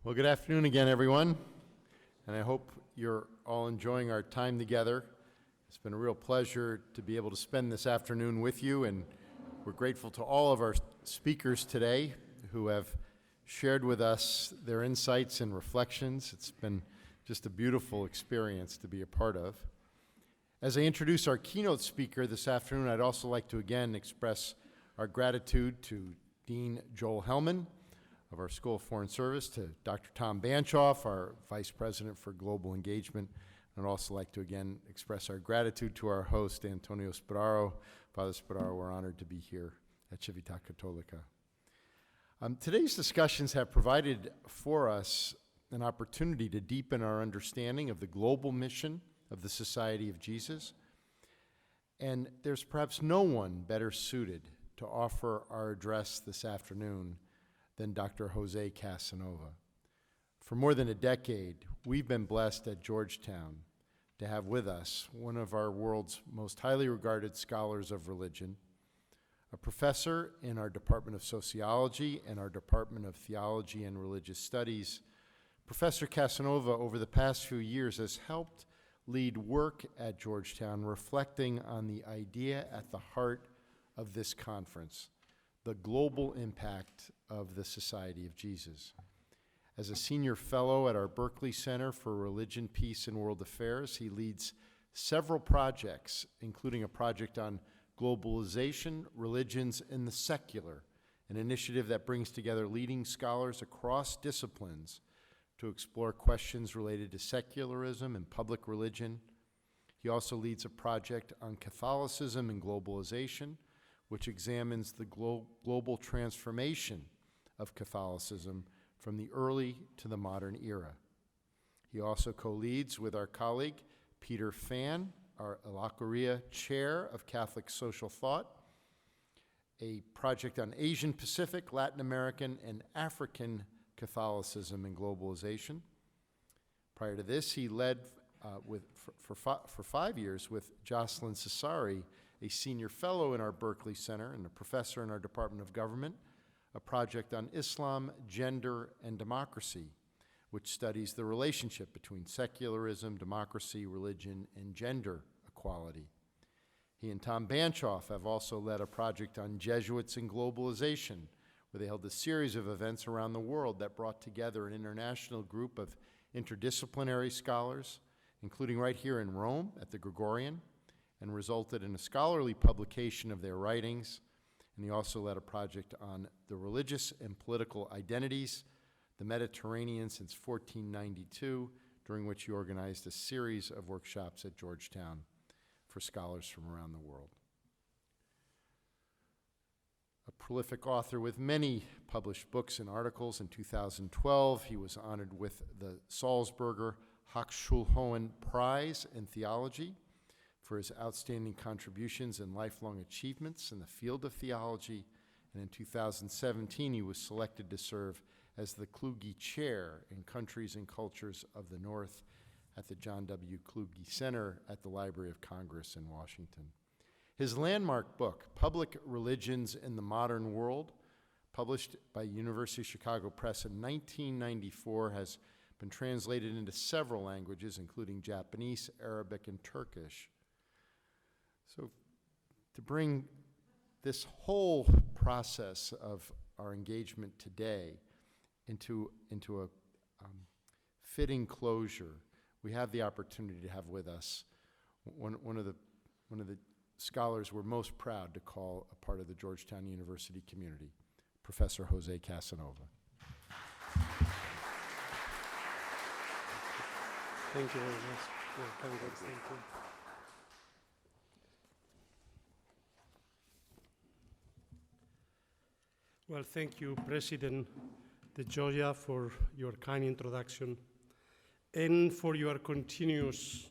Well, good afternoon again, everyone, and I hope you're all enjoying our time together. It's been a real pleasure to be able to spend this afternoon with you, and we're grateful to all of our speakers today who have shared with us their insights and reflections. It's been just a beautiful experience to be a part of. As I introduce our keynote speaker this afternoon, I'd also like to again express our gratitude to Dean Joel Hellman of our School of Foreign Service, to Dr. Tom Banchoff, our Vice President for Global Engagement. And I'd also like to again express our gratitude to our host, Antonio Spadaro. Father Spadaro, we're honored to be here at Civiltà Cattolica. Today's discussions have provided for us an opportunity to deepen our understanding of the global mission of the Society of Jesus. And there's perhaps no one better suited to offer our address this afternoon than Dr. Jose Casanova. For more than a decade, we've been blessed at Georgetown to have with us one of our world's most highly regarded scholars of religion, a professor in our Department of Sociology and our Department of Theology and Religious Studies. Professor Casanova, over the past few years, has helped lead work at Georgetown reflecting on the idea at the heart of this conference, the global impact of the Society of Jesus. As a senior fellow at our Berkeley Center for Religion, Peace, and World Affairs, he leads several projects, including a project on globalization, religions, and the secular, an initiative that brings together leading scholars across disciplines to explore questions related to secularism and public religion. He also leads a project on Catholicism and globalization, which examines the global transformation of Catholicism from the early to the modern era. He also co-leads with our colleague, Peter Fan, our Alacuria Chair of Catholic Social Thought, a project on Asian Pacific, Latin American, and African Catholicism and globalization. Prior to this, he led for 5 years with Jocelyn Cesari, a senior fellow in our Berkeley Center and a professor in our Department of Government, a project on Islam, gender, and democracy, which studies the relationship between secularism, democracy, religion, and gender equality. He and Tom Banchoff have also led a project on Jesuits and globalization, where they held a series of events around the world that brought together an international group of interdisciplinary scholars, including right here in Rome at the Gregorian, and resulted in a scholarly publication of their writings. And he also led a project on the religious and political identities, the Mediterranean since 1492, during which he organized a series of workshops at Georgetown for scholars from around the world. A prolific author with many published books and articles, in 2012, he was honored with the Salzburger Hochschulhohen Prize in Theology for his outstanding contributions and lifelong achievements in the field of theology. And in 2017, he was selected to serve as the Kluge Chair in Countries and Cultures of the North at the John W. Kluge Center at the Library of Congress in Washington. His landmark book, Public Religions in the Modern World, published by University of Chicago Press in 1994, has been translated into several languages, including Japanese, Arabic, and Turkish. So to bring this whole process of our engagement today into a fitting closure, we have the opportunity to have with us one of the scholars we're most proud to call a part of the Georgetown University community, Professor Jose Casanova. Thank you very much. Thank you. Well, thank you, President De Gioia, for your kind introduction and for your continuous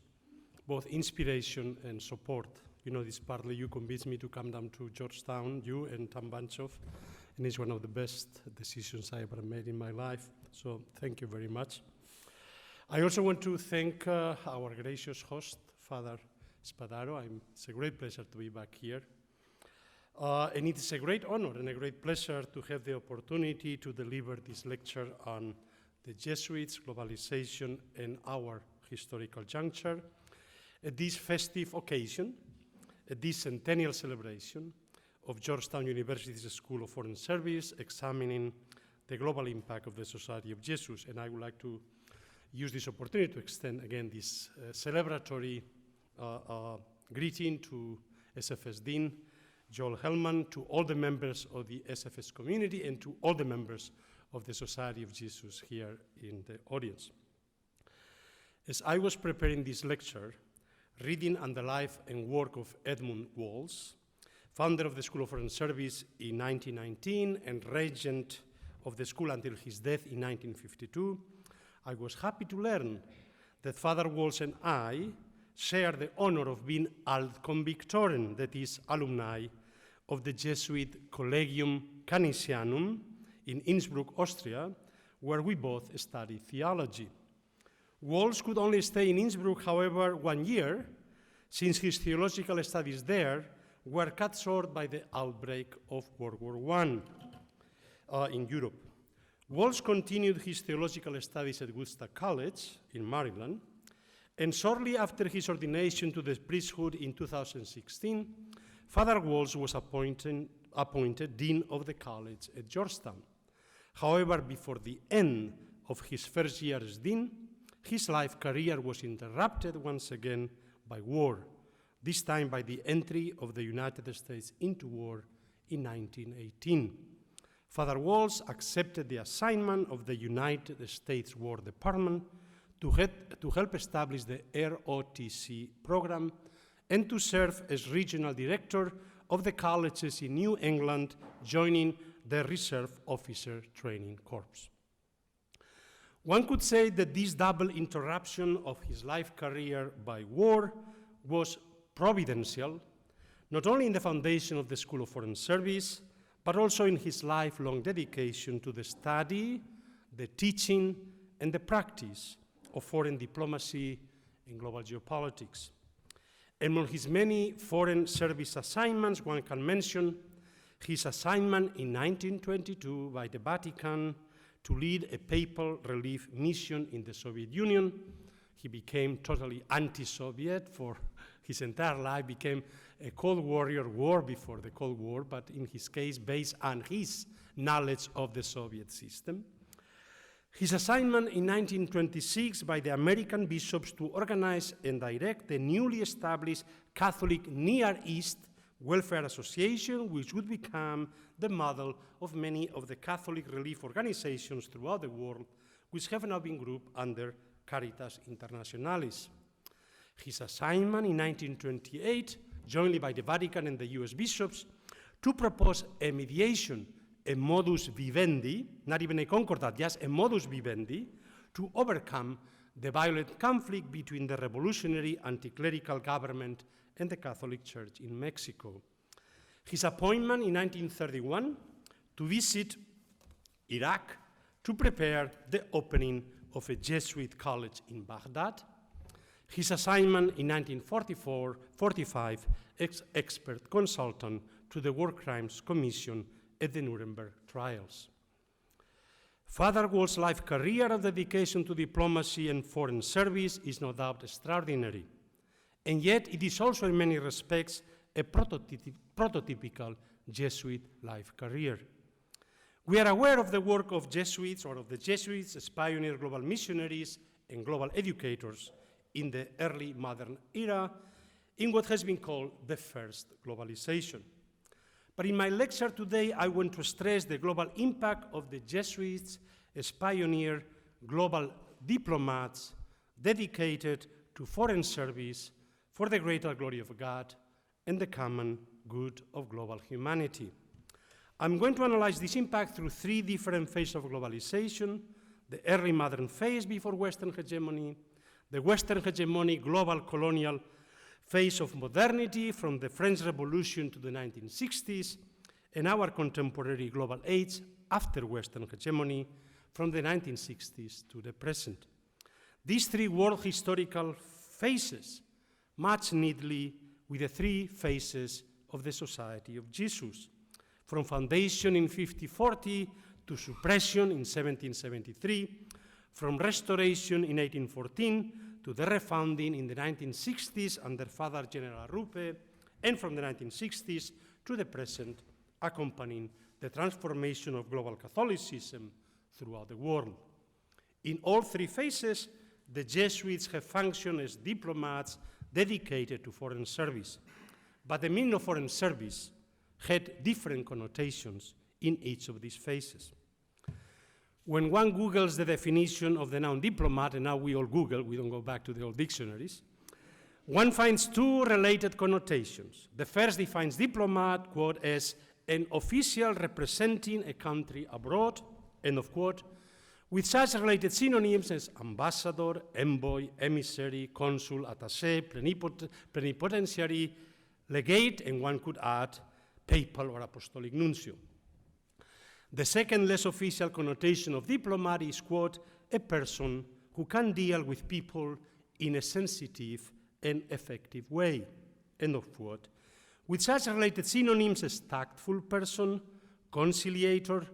both inspiration and support. You know, this partly you convinced me to come down to Georgetown, you and Tom Banchoff, and it's one of the best decisions I ever made in my life. So thank you very much. I also want to thank our gracious host, Father Spadaro. It's a great pleasure to be back here. And it's a great honor and a great pleasure to have the opportunity to deliver this lecture on the Jesuits, Globalization, and our historical juncture. At this festive occasion, at this centennial celebration of Georgetown University's School of Foreign Service, examining the global impact of the Society of Jesuits. And I would like to use this opportunity to extend again this celebratory greeting to SFS Dean Joel Hellman, to all the members of the SFS community, and to all the members of the Society of Jesus here in the audience. As I was preparing this lecture, reading on the life and work of Edmund Walls, founder of the School of Foreign Service in 1919 and regent of the school until his death in 1952, I was happy to learn that Father Walls and I share the honor of being Altkonviktoren, that is, alumni of the Jesuit Collegium Canisianum in Innsbruck, Austria, where we both studied theology. Walls could only stay in Innsbruck, however, 1 year, since his theological studies there were cut short by the outbreak of World War I in Europe. Walls continued his theological studies at Woodstock College in Maryland, and shortly after his ordination to the priesthood in 2016, Father Walls was appointed Dean of the College at Georgetown. However, before the end of his first year as Dean, his life career was interrupted once again by war, this time by the entry of the United States into war in 1918. Father Walls accepted the assignment of the United States War Department to help establish the ROTC program and to serve as regional director of the colleges in New England, joining the Reserve Officer Training Corps. One could say that this double interruption of his life career by war was providential, not only in the foundation of the School of Foreign Service, but also in his lifelong dedication to the study, the teaching, and the practice of foreign diplomacy and global geopolitics. Among his many foreign service assignments, one can mention his assignment in 1922 by the Vatican to lead a papal relief mission in the Soviet Union. He became totally anti-Soviet for his entire life, became a Cold Warrior, war before the Cold War, but in his case, based on his knowledge of the Soviet system. His assignment in 1926 by the American bishops to organize and direct the newly established Catholic Near East Welfare Association, which would become the model of many of the Catholic relief organizations throughout the world, which have now been grouped under Caritas Internationalis. His assignment in 1928, jointly by the Vatican and the US bishops, to propose a mediation, a modus vivendi, not even a concordat, just a modus vivendi, to overcome the violent conflict between the revolutionary anti-clerical government and the Catholic Church in Mexico. His appointment in 1931 to visit Iraq to prepare the opening of a Jesuit college in Baghdad. His assignment in 1944-45 as expert consultant to the War Crimes Commission at the Nuremberg trials. Father Walls' life career of dedication to diplomacy and foreign service is no doubt extraordinary, and yet it is also in many respects a prototypical Jesuit life career. We are aware of the work of Jesuits, or of the Jesuits as pioneer global missionaries and global educators in the early modern era, in what has been called the first globalization. But in my lecture today, I want to stress the global impact of the Jesuits as pioneer global diplomats dedicated to foreign service for the greater glory of God and the common good of global humanity. I'm going to analyze this impact through three different phases of globalization: the early modern phase before Western hegemony, the Western hegemony global colonial phase of modernity from the French Revolution to the 1960s, and our contemporary global age after Western hegemony from the 1960s to the present. These three world historical phases match neatly with the three phases of the Society of Jesus, from foundation in 1540 to suppression in 1773, from restoration in 1814 to the refounding in the 1960s under Father General Rupe, and from the 1960s to the present, accompanying the transformation of global Catholicism throughout the world. In all three phases, the Jesuits have functioned as diplomats dedicated to foreign service. But the meaning of foreign service had different connotations in each of these phases. When one Googles the definition of the noun diplomat, and now we all Google, we don't go back to the old dictionaries, one finds two related connotations. The first defines diplomat, quote, as an official representing a country abroad, end of quote, with such related synonyms as ambassador, envoy, emissary, consul, attaché, plenipotentiary, legate, and one could add papal or apostolic nuncio. The second less official connotation of diplomat is, quote, a person who can deal with people in a sensitive and effective way, end of quote, with such related synonyms as tactful person, conciliator,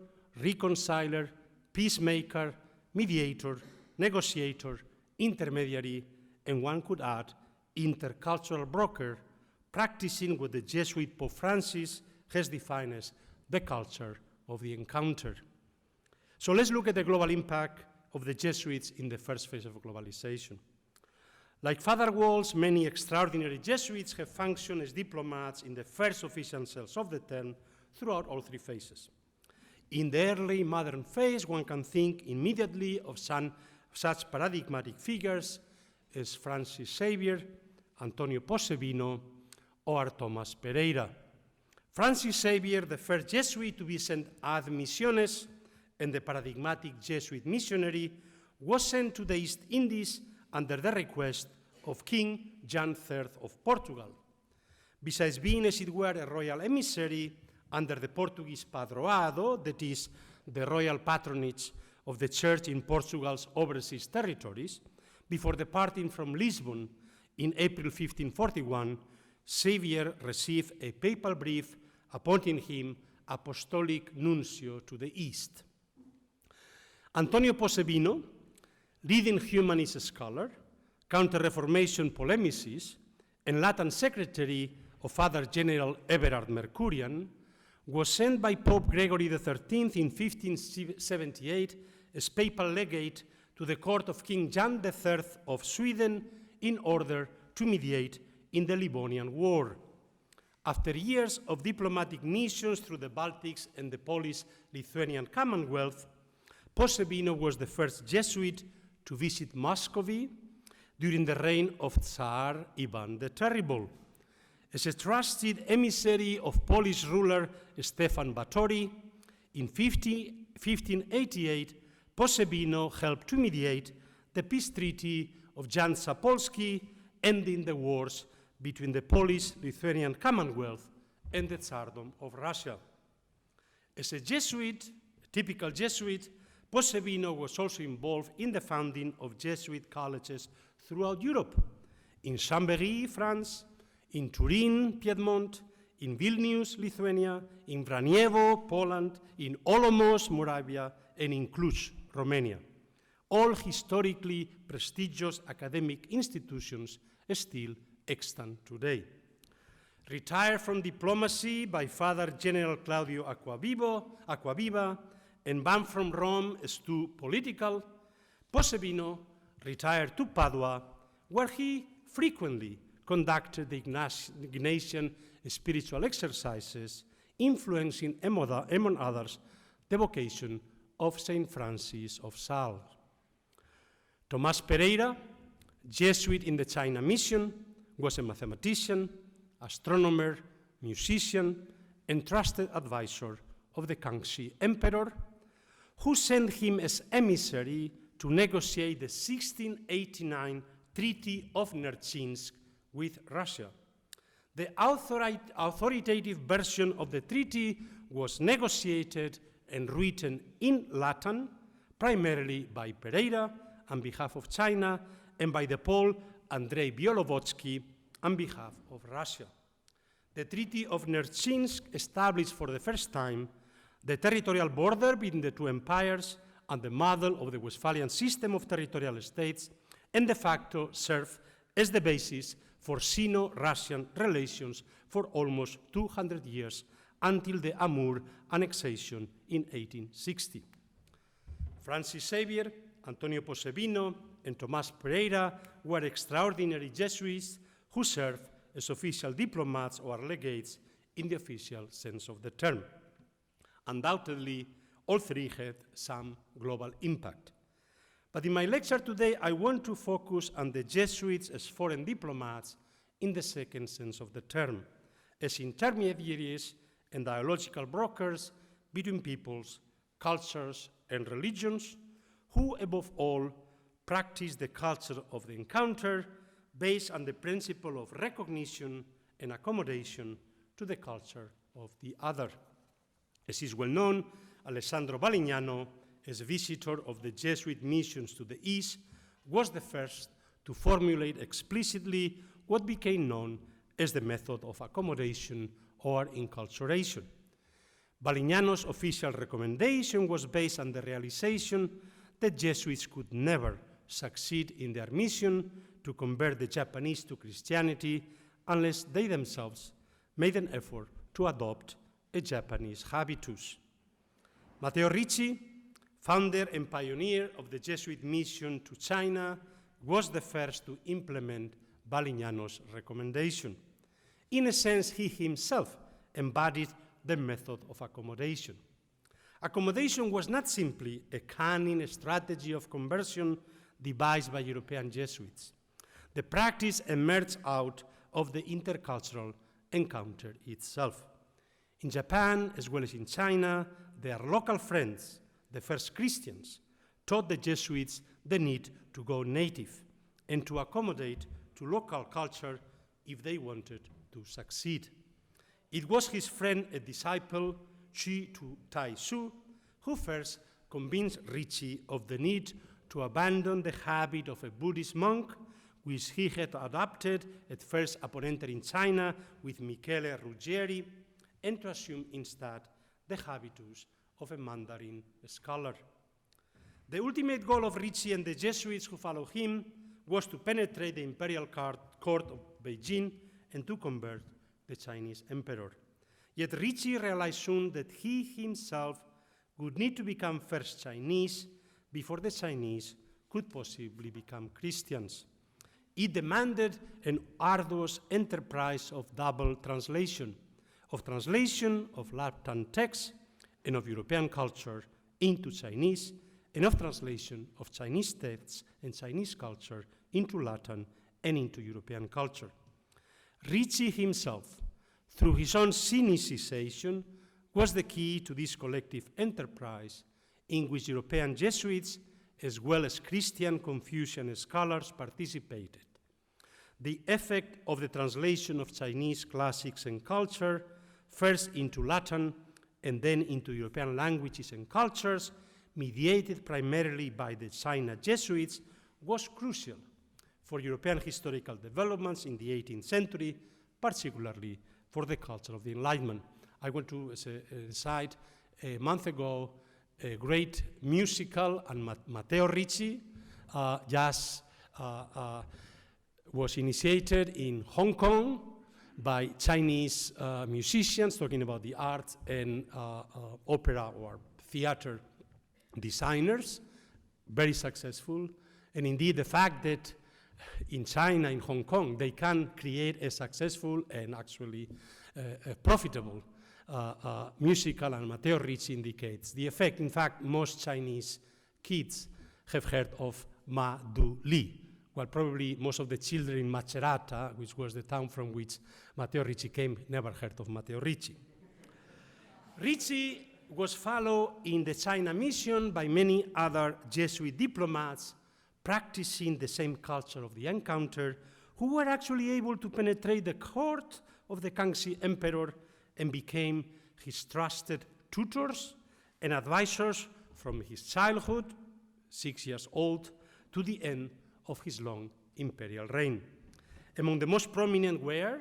reconciler, peacemaker, mediator, negotiator, intermediary, and one could add intercultural broker, practicing what the Jesuit Pope Francis has defined as the culture of the encounter. So let's look at the global impact of the Jesuits in the first phase of globalization. Like Father Walls, many extraordinary Jesuits have functioned as diplomats in the first official sense of the term throughout all three phases. In the early modern phase, one can think immediately of such paradigmatic figures as Francis Xavier, Antonio Posebino, or Thomas Pereira. Francis Xavier, the first Jesuit to be sent ad missiones, and the paradigmatic Jesuit missionary, was sent to the East Indies under the request of King John III of Portugal. Besides being, as it were, a royal emissary under the Portuguese padroado, that is, the royal patronage of the Church in Portugal's overseas territories, before departing from Lisbon in April 1541, Xavier received a papal brief appointing him apostolic nuncio to the East. Antonio Posebino, leading humanist scholar, counter-Reformation polemicist, and Latin secretary of Father General Everard Mercurian, was sent by Pope Gregory XIII in 1578 as papal legate to the court of King John III of Sweden in order to mediate in the Livonian War. After years of diplomatic missions through the Baltics and the Polish-Lithuanian Commonwealth, Posebino was the first Jesuit to visit Muscovy during the reign of Tsar Ivan the Terrible. As a trusted emissary of Polish ruler Stefan Batory, in 1588, Posebino helped to mediate the peace treaty of Jan Zapolski, ending the wars between the Polish-Lithuanian Commonwealth and the Tsardom of Russia. As a Jesuit, a typical Jesuit, Posebino was also involved in the founding of Jesuit colleges throughout Europe, in Chambéry, France, in Turin, Piedmont, in Vilnius, Lithuania, in Braniewo, Poland, in Olomouc, Moravia, and in Cluj, Romania. All historically prestigious academic institutions still extant today. Retired from diplomacy by Father General Claudio Acquaviva and banned from Rome as too political, Posebino retired to Padua, where he frequently conducted the Ignatian spiritual exercises, influencing, among others, the vocation of Saint Francis of Sales. Tomás Pereira, Jesuit in the China mission, was a mathematician, astronomer, musician, and trusted advisor of the Kangxi Emperor, who sent him as emissary to negotiate the 1689 Treaty of Nerchinsk with Russia. The authoritative version of the treaty was negotiated and written in Latin, primarily by Pereira on behalf of China, and by the Pole Andrei Bialovotsky on behalf of Russia. The Treaty of Nerchinsk established for the first time the territorial border between the two empires and the model of the Westphalian system of territorial states, and de facto served as the basis for Sino-Russian relations for almost 200 years until the Amur annexation in 1860. Francis Xavier, Antonio Posebino, and Tomás Pereira were extraordinary Jesuits who served as official diplomats or legates in the official sense of the term. Undoubtedly, all three had some global impact. But in my lecture today, I want to focus on the Jesuits as foreign diplomats in the second sense of the term, as intermediaries and dialogical brokers between peoples, cultures, and religions, who, above all, practice the culture of the encounter based on the principle of recognition and accommodation to the culture of the other. As is well known, Alessandro Balignano, as a visitor of the Jesuit missions to the East, was the first to formulate explicitly what became known as the method of accommodation or enculturation. Balignano's official recommendation was based on the realization that Jesuits could never succeed in their mission to convert the Japanese to Christianity unless they themselves made an effort to adopt a Japanese habitus. Matteo Ricci, founder and pioneer of the Jesuit mission to China, was the first to implement Balignano's recommendation. In a sense, he himself embodied the method of accommodation. Accommodation was not simply a cunning strategy of conversion devised by European Jesuits. The practice emerged out of the intercultural encounter itself. In Japan, as well as in China, their local friends, the first Christians, taught the Jesuits the need to go native and to accommodate to local culture if they wanted to succeed. It was his friend and disciple, Chi Tu Tai Su, who first convinced Ricci of the need to abandon the habit of a Buddhist monk, which he had adopted at first upon entering China with Michele Ruggieri, and to assume instead the habitus of a Mandarin scholar. The ultimate goal of Ricci and the Jesuits who followed him was to penetrate the imperial court of Beijing and to convert the Chinese emperor. Yet Ricci realized soon that he himself would need to become first Chinese before the Chinese could possibly become Christians. It demanded an arduous enterprise of double translation of Latin texts and of European culture into Chinese, and of translation of Chinese texts and Chinese culture into Latin and into European culture. Ricci himself, through his own Sinicization, was the key to this collective enterprise in which European Jesuits, as well as Christian Confucian scholars, participated. The effect of the translation of Chinese classics and culture, first into Latin and then into European languages and cultures, mediated primarily by the China Jesuits, was crucial for European historical developments in the 18th century, particularly for the culture of the Enlightenment. I went to, as an aside, a month ago, a great musical, and Matteo Ricci was initiated in Hong Kong by Chinese musicians talking about the arts and opera or theater designers, very successful. And indeed, the fact that in China, in Hong Kong, they can create a successful and actually profitable musical, and Matteo Ricci indicates the effect. In fact, most Chinese kids have heard of Ma Du Li, while probably most of the children in Macerata, which was the town from which Matteo Ricci came, never heard of Matteo Ricci. Ricci was followed in the China mission by many other Jesuit diplomats practicing the same culture of the encounter, who were actually able to penetrate the court of the Kangxi Emperor and became his trusted tutors and advisors from his childhood, 6 years old, to the end of his long imperial reign. Among the most prominent were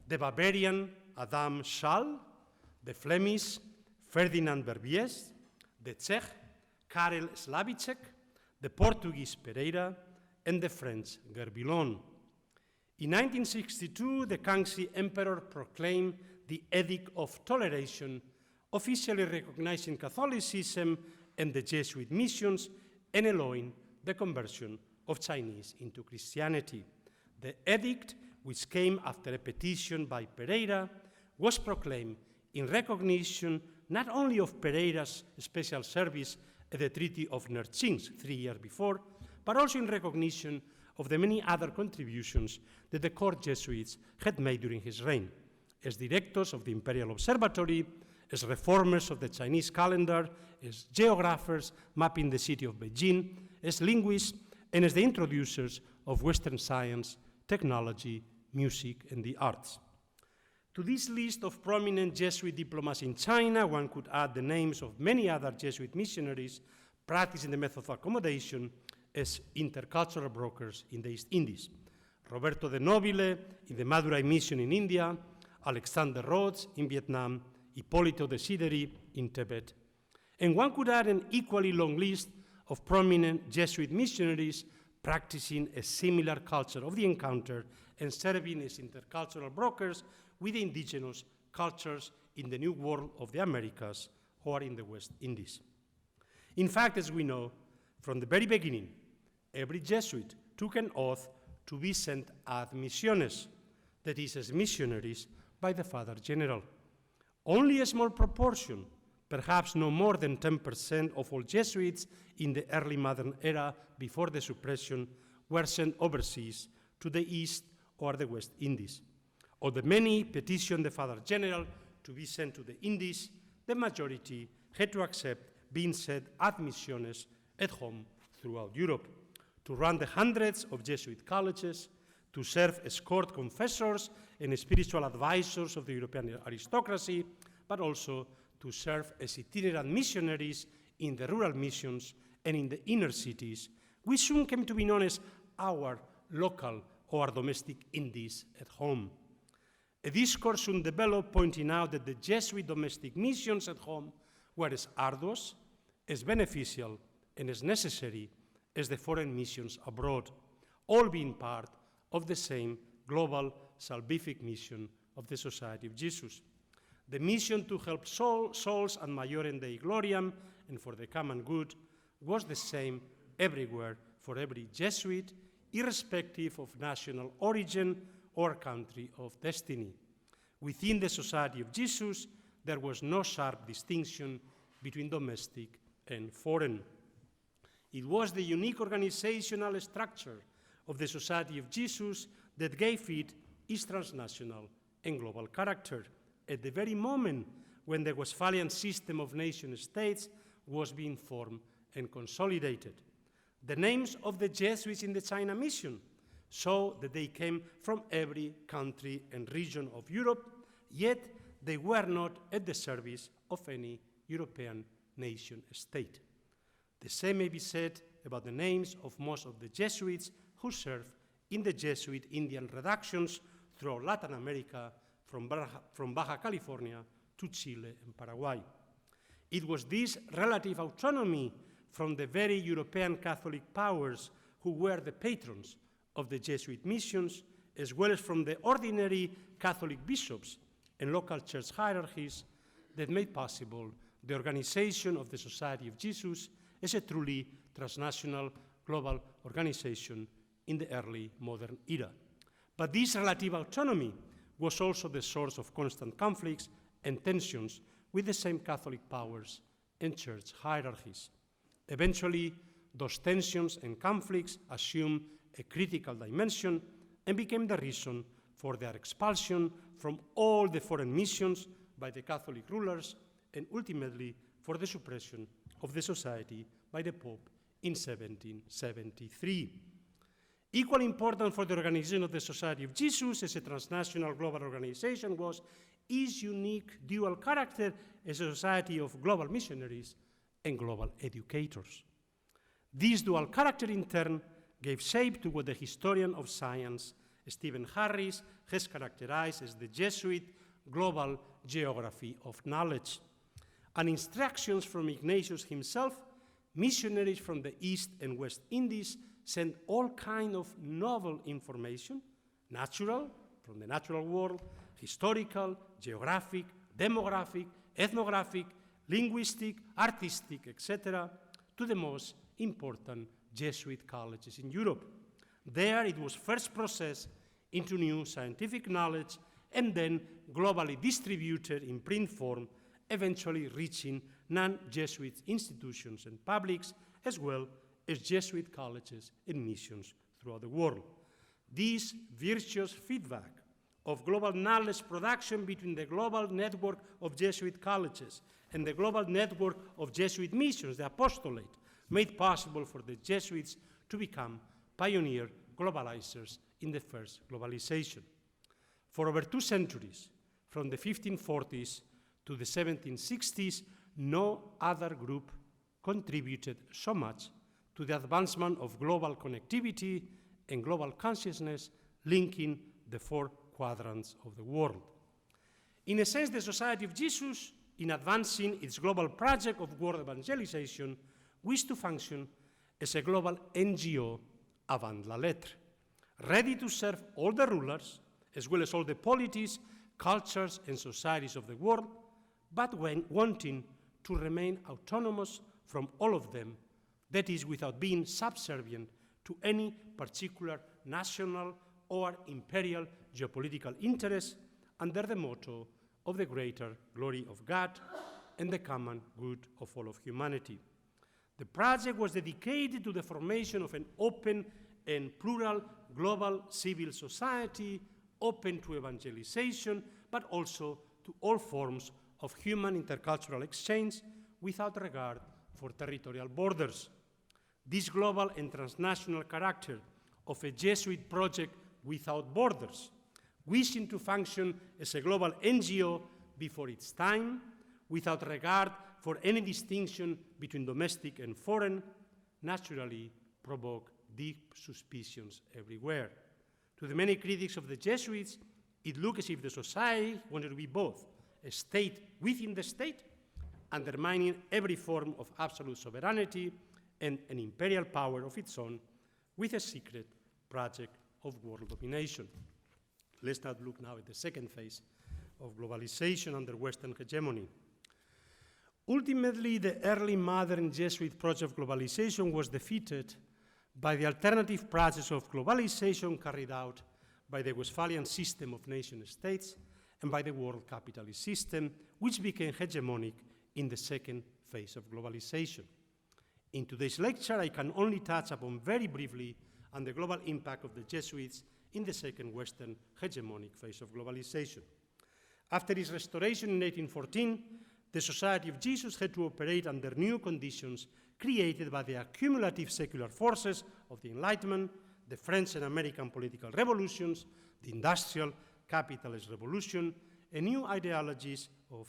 the Bavarian Adam Schall, the Flemish Ferdinand Verbies, the Czech Karel Slavicek, the Portuguese Pereira, and the French Gerbilon. In 1962, the Kangxi Emperor proclaimed the Edict of Toleration, officially recognizing Catholicism and the Jesuit missions and allowing the conversion of Chinese into Christianity. The edict, which came after a petition by Pereira, was proclaimed in recognition not only of Pereira's special service at the Treaty of Nerchinsk 3 years before, but also in recognition of the many other contributions that the court Jesuits had made during his reign, as directors of the Imperial Observatory, as reformers of the Chinese calendar, as geographers mapping the city of Beijing, as linguists, and as the introducers of Western science, technology, music, and the arts. To this list of prominent Jesuit diplomats in China, one could add the names of many other Jesuit missionaries practicing the method of accommodation as intercultural brokers in the East Indies. Roberto de Nobile in the Madurai Mission in India, Alexander Rhodes in Vietnam, Ippolito Desideri in Tibet. And one could add an equally long list of prominent Jesuit missionaries practicing a similar culture of the encounter and serving as intercultural brokers with the indigenous cultures in the New World of the Americas or in the West Indies. In fact, as we know, from the very beginning, every Jesuit took an oath to be sent ad missiones, that is, as missionaries by the Father General. Only a small proportion, perhaps no more than 10% of all Jesuits in the early modern era before the suppression, were sent overseas to the East or the West Indies. Of the many petitioned the Father General to be sent to the Indies, the majority had to accept being sent ad missiones at home throughout Europe, to run the hundreds of Jesuit colleges, to serve as court confessors and spiritual advisors of the European aristocracy, but also to serve as itinerant missionaries in the rural missions and in the inner cities, which soon came to be known as our local or domestic Indies at home. A discourse soon developed pointing out that the Jesuit domestic missions at home were as arduous, as beneficial, and as necessary as the foreign missions abroad, all being part of the same global salvific mission of the Society of Jesus. The mission to help souls ad maiorem Dei gloriam and for the common good was the same everywhere for every Jesuit, irrespective of national origin or country of destiny. Within the Society of Jesus, there was no sharp distinction between domestic and foreign. It was the unique organizational structure of the Society of Jesus that gave it its transnational and global character at the very moment when the Westphalian system of nation-states was being formed and consolidated. The names of the Jesuits in the China mission show that they came from every country and region of Europe, yet they were not at the service of any European nation-state. The same may be said about the names of most of the Jesuits who served in the Jesuit Indian redactions throughout Latin America, from Baja California to Chile and Paraguay. It was this relative autonomy from the very European Catholic powers who were the patrons of the Jesuit missions, as well as from the ordinary Catholic bishops and local church hierarchies, that made possible the organization of the Society of Jesus as a truly transnational global organization in the early modern era. But this relative autonomy was also the source of constant conflicts and tensions with the same Catholic powers and church hierarchies. Eventually, those tensions and conflicts assumed a critical dimension and became the reason for their expulsion from all the foreign missions by the Catholic rulers, and ultimately for the suppression of the Society by the Pope in 1773. Equally important for the organization of the Society of Jesus as a transnational global organization was its unique dual character as a society of global missionaries and global educators. This dual character, in turn, gave shape to what the historian of science, Stephen Harris, has characterized as the Jesuit global geography of knowledge. And instructions from Ignatius himself missionaries from the East and West Indies sent all kinds of novel information, natural, from the natural world, historical, geographic, demographic, ethnographic, linguistic, artistic, etc., to the most important Jesuit colleges in Europe. There it was first processed into new scientific knowledge and then globally distributed in print form, eventually reaching non-Jesuit institutions and publics, as well as Jesuit colleges and missions throughout the world. This virtuous feedback of global knowledge production between the global network of Jesuit colleges and the global network of Jesuit missions, the apostolate, made possible for the Jesuits to become pioneer globalizers in the first globalization. For over 2 centuries, from the 1540s to the 1760s, no other group contributed so much to the advancement of global connectivity and global consciousness, linking the 4 quadrants of the world. In a sense, the Society of Jesus, in advancing its global project of world evangelization, wished to function as a global NGO avant la lettre, ready to serve all the rulers, as well as all the polities, cultures, and societies of the world, but when wanting to remain autonomous from all of them, that is, without being subservient to any particular national or imperial geopolitical interest, under the motto of the greater glory of God and the common good of all of humanity. The project was dedicated to the formation of an open and plural global civil society, open to evangelization, but also to all forms of human intercultural exchange without regard for territorial borders. This global and transnational character of a Jesuit project without borders, wishing to function as a global NGO before its time, without regard for any distinction between domestic and foreign, naturally provoked deep suspicions everywhere. To the many critics of the Jesuits, it looked as if the society wanted to be both a state within the state, undermining every form of absolute sovereignty, and an imperial power of its own, with a secret project of world domination. Let's now look now at the second phase of globalization under Western hegemony. Ultimately, the early modern Jesuit project of globalization was defeated by the alternative process of globalization carried out by the Westphalian system of nation-states and by the world capitalist system, which became hegemonic in the second phase of globalization. In today's lecture, I can only touch upon very briefly on the global impact of the Jesuits in the second Western hegemonic phase of globalization. After its restoration in 1814, the Society of Jesus had to operate under new conditions created by the accumulative secular forces of the Enlightenment, the French and American political revolutions, the industrial capitalist revolution, and new ideologies of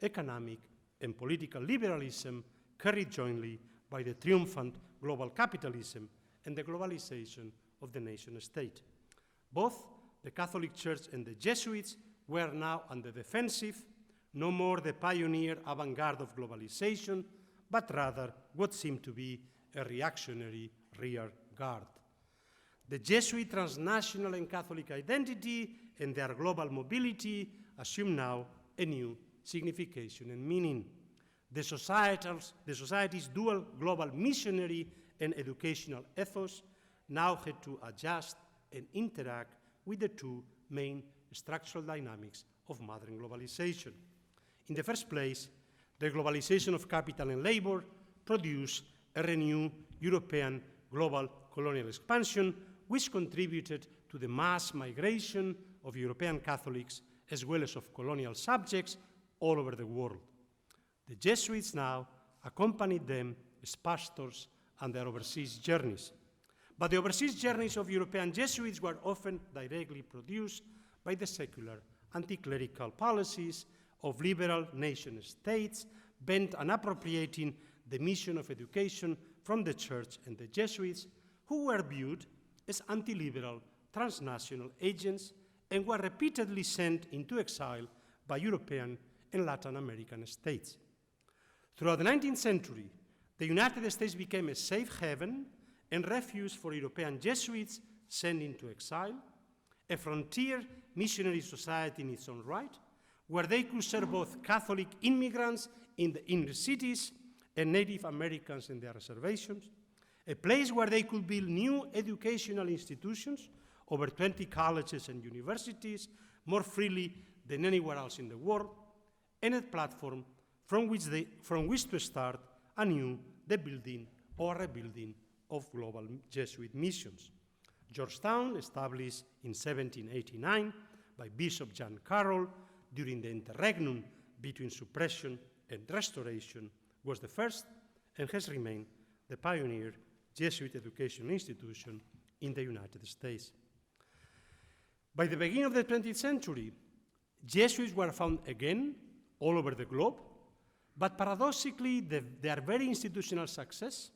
economic and political liberalism carried jointly by the triumphant global capitalism and the globalization of the nation-state. Both the Catholic Church and the Jesuits were now on the defensive, no more the pioneer avant-garde of globalization, but rather what seemed to be a reactionary rear guard. The Jesuit transnational and Catholic identity and their global mobility assume now a new signification and meaning. The society's dual global missionary and educational ethos now had to adjust and interact with the 2 main structural dynamics of modern globalization. In the first place, the globalization of capital and labor produced a renewed European global colonial expansion, which contributed to the mass migration of European Catholics as well as of colonial subjects all over the world. The Jesuits now accompanied them as pastors on their overseas journeys. But the overseas journeys of European Jesuits were often directly produced by the secular anti-clerical policies of liberal nation-states bent on appropriating the mission of education from the Church and the Jesuits, who were viewed as anti-liberal transnational agents and were repeatedly sent into exile by European and Latin American states. Throughout the 19th century, The United States became a safe haven and refuge for European Jesuits sent into exile, a frontier missionary society in its own right, where they could serve both Catholic immigrants in the inner cities and Native Americans in their reservations, a place where they could build new educational institutions, over 20 colleges and universities, more freely than anywhere else in the world, and a platform from which to start anew the building or rebuilding of global Jesuit missions. Georgetown, established in 1789 by Bishop John Carroll during the interregnum between suppression and restoration, was the first and has remained the pioneer Jesuit educational institution in the United States. By the beginning of the 20th century, Jesuits were found again all over the globe, but paradoxically, their very institutional success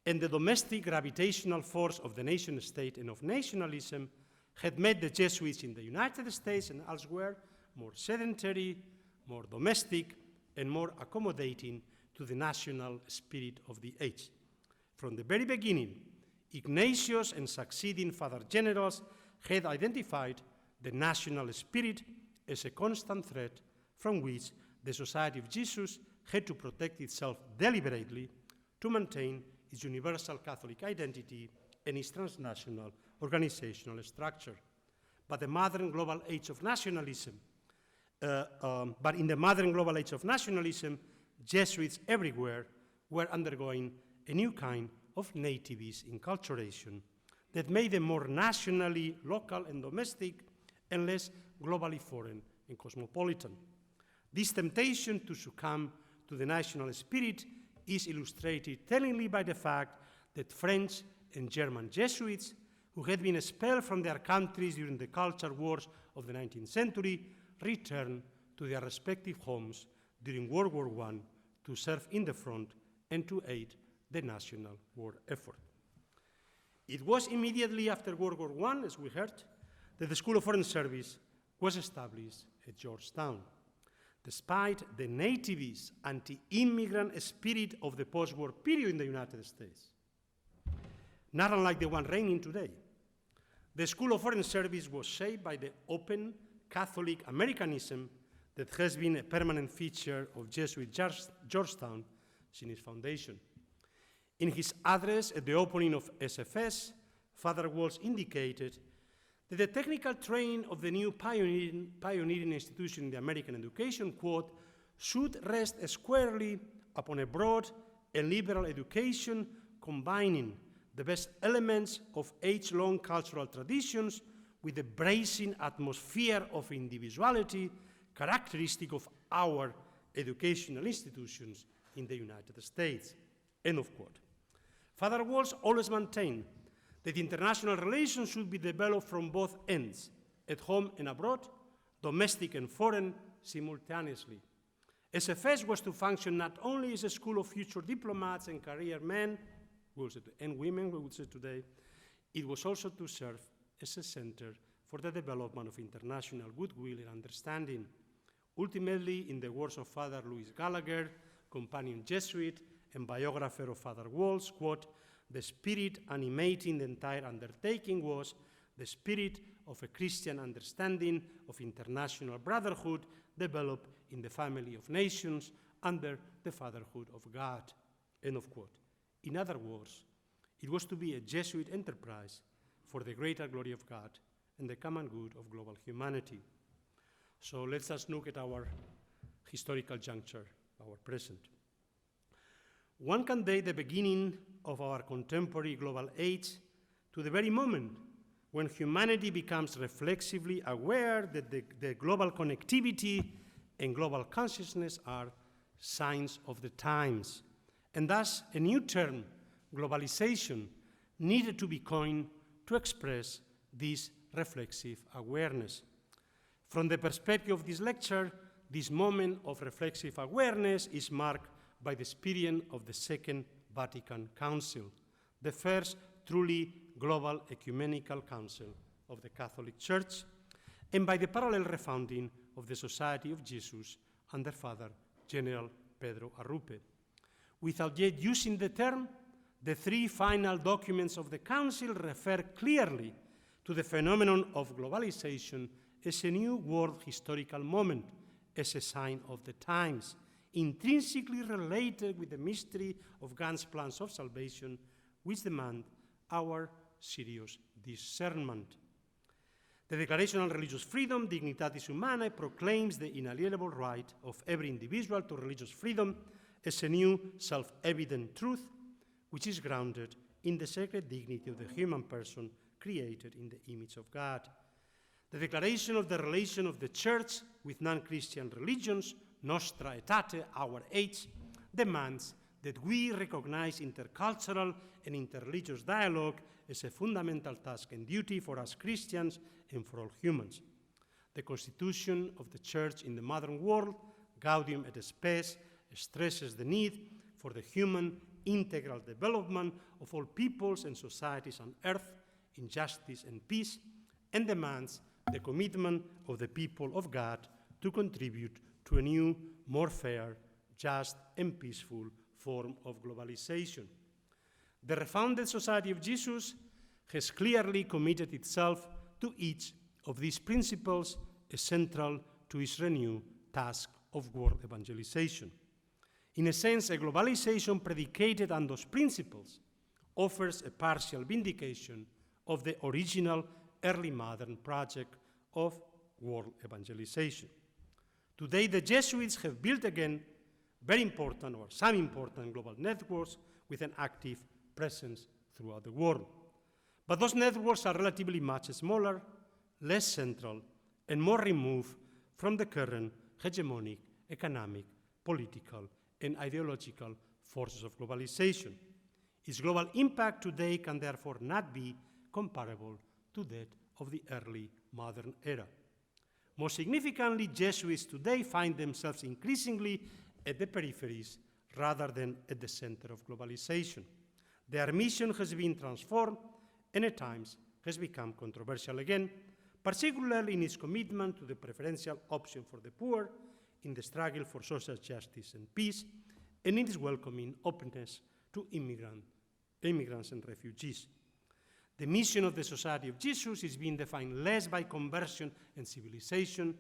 and the domestic gravitational force of the nation-state and of nationalism had made the Jesuits in the United States and elsewhere more sedentary, more domestic, and more accommodating to the national spirit of the age. From the very beginning, Ignatius and succeeding Father Generals had identified the national spirit as a constant threat from which the Society of Jesus had to protect itself deliberately to maintain its universal Catholic identity and its transnational organizational structure. But in the modern global age of nationalism, Jesuits everywhere were undergoing a new kind of nativist enculturation that made them more nationally local and domestic and less globally foreign and cosmopolitan. This temptation to succumb to the national spirit is illustrated tellingly by the fact that French and German Jesuits, who had been expelled from their countries during the culture wars of the 19th century, returned to their respective homes during World War I to serve in the front and to aid the national war effort. It was immediately after World War I, as we heard, that the School of Foreign Service was established at Georgetown. Despite the nativist, anti-immigrant spirit of the post-war period in the United States, not unlike the one reigning today, the School of Foreign Service was shaped by the open Catholic Americanism that has been a permanent feature of Jesuit Georgetown since its foundation. In his address at the opening of SFS, Father Walsh indicated that the technical training of the new pioneering institution in the American education, quote, should rest squarely upon a broad and liberal education combining the best elements of age-long cultural traditions with the bracing atmosphere of individuality characteristic of our educational institutions in the United States, end of quote. Father Walsh always maintained that international relations should be developed from both ends, at home and abroad, domestic and foreign, simultaneously. SFS was to function not only as a school of future diplomats and career men, and women, we would say today, it was also to serve as a center for the development of international goodwill and understanding. Ultimately, in the words of Father Louis Gallagher, companion Jesuit and biographer of Father Walsh, quote, the spirit animating the entire undertaking was the spirit of a Christian understanding of international brotherhood developed in the family of nations under the fatherhood of God, end of quote. In other words, it was to be a Jesuit enterprise for the greater glory of God and the common good of global humanity. So let's just look at our historical juncture, our present. One can date the beginning of our contemporary global age to the very moment when humanity becomes reflexively aware that the global connectivity and global consciousness are signs of the times. And thus, a new term, globalization, needed to be coined to express this reflexive awareness. From the perspective of this lecture, this moment of reflexive awareness is marked by the experience of the Second Vatican Council, the first truly global ecumenical council of the Catholic Church, and by the parallel refounding of the Society of Jesus under Father General Pedro Arrupe. Without yet using the term, the three final documents of the Council refer clearly to the phenomenon of globalization as a new world historical moment, as a sign of the times, intrinsically related with the mystery of God's plans of salvation, which demand our serious discernment. The Declaration on Religious Freedom, Dignitatis Humanae, proclaims the inalienable right of every individual to religious freedom as a new self-evident truth, which is grounded in the sacred dignity of the human person created in the image of God. The declaration of the relation of the Church with non-Christian religions, Nostra Aetate, our age, demands that we recognize intercultural and interreligious dialogue as a fundamental task and duty for us Christians and for all humans. The Constitution of the Church in the modern world, Gaudium et Spes, stresses the need for the human integral development of all peoples and societies on earth in justice and peace, and demands the commitment of the people of God to contribute to a new, more fair, just, and peaceful form of globalization. The refounded Society of Jesus has clearly committed itself to each of these principles as central to its renewed task of world evangelization. In a sense, a globalization predicated on those principles offers a partial vindication of the original early modern project of world evangelization. Today, the Jesuits have built again very important or some important global networks with an active presence throughout the world. But those networks are relatively much smaller, less central, and more removed from the current hegemonic economic, political, and ideological forces of globalization. Its global impact today can therefore not be comparable to that of the early modern era. More significantly, Jesuits today find themselves increasingly at the peripheries rather than at the center of globalization. Their mission has been transformed and at times has become controversial again, particularly in its commitment to the preferential option for the poor, in the struggle for social justice and peace, and in its welcoming openness to immigrants and refugees. The mission of the Society of Jesus is being defined less by conversion and civilization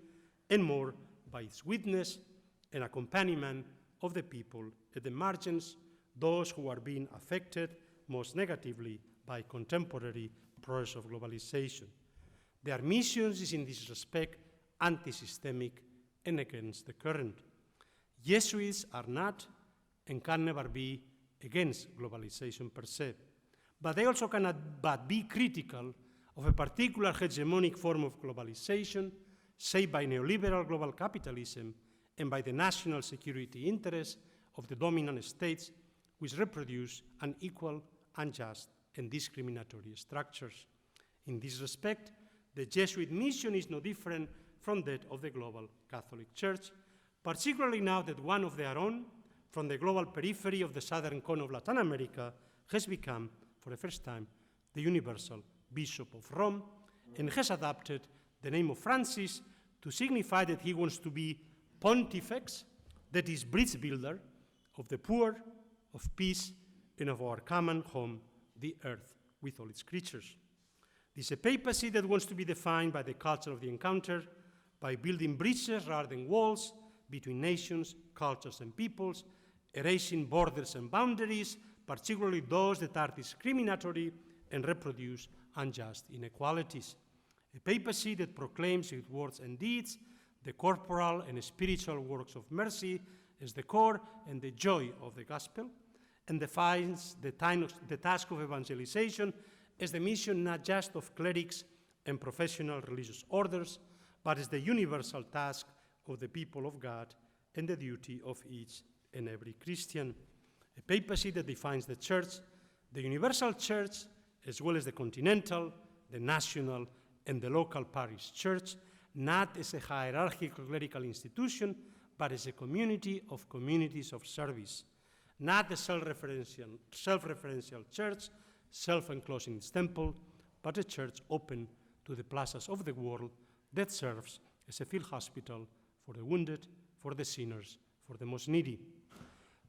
and more by its witness and accompaniment of the people at the margins, those who are being affected most negatively by contemporary process of globalization. Their mission is in this respect anti-systemic and against the current. Jesuits are not and can never be against globalization per se, but they also cannot but be critical of a particular hegemonic form of globalization shaped by neoliberal global capitalism and by the national security interests of the dominant states, which reproduce unequal, unjust, and discriminatory structures. In this respect, the Jesuit mission is no different from that of the global Catholic Church, particularly now that one of their own, from the global periphery of the southern cone of Latin America, has become, for the first time, the universal Bishop of Rome, and has adopted the name of Francis to signify that he wants to be Pontifex, that is, bridge builder of the poor, of peace, and of our common home, the earth, with all its creatures. This is a papacy that wants to be defined by the culture of the encounter, by building bridges rather than walls between nations, cultures, and peoples, erasing borders and boundaries, particularly those that are discriminatory and reproduce unjust inequalities. A papacy that proclaims with words and deeds the corporal and spiritual works of mercy as the core and the joy of the gospel, and defines the task of evangelization as the mission not just of clerics and professional religious orders, but as the universal task of the people of God and the duty of each and every Christian. A papacy that defines the church, the universal church, as well as the continental, the national, and the local parish church, not as a hierarchical clerical institution, but as a community of communities of service. Not a self-referential church, self-enclosed in its temple, but a church open to the plazas of the world that serves as a field hospital for the wounded, for the sinners, for the most needy.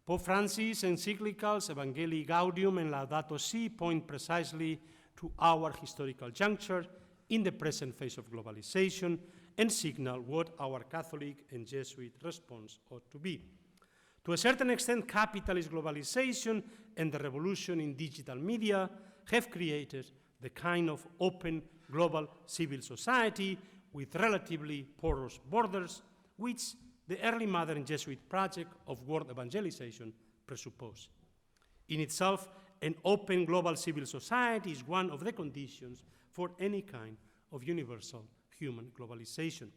Pope Francis' encyclicals Evangelii Gaudium and Laudato Si point precisely to our historical juncture in the present phase of globalization and signal what our Catholic and Jesuit response ought to be. To a certain extent, capitalist globalization and the revolution in digital media have created the kind of open global civil society with relatively porous borders, which the early modern Jesuit project of world evangelization presupposed. In itself, an open global civil society is one of the conditions for any kind of universal human globalization.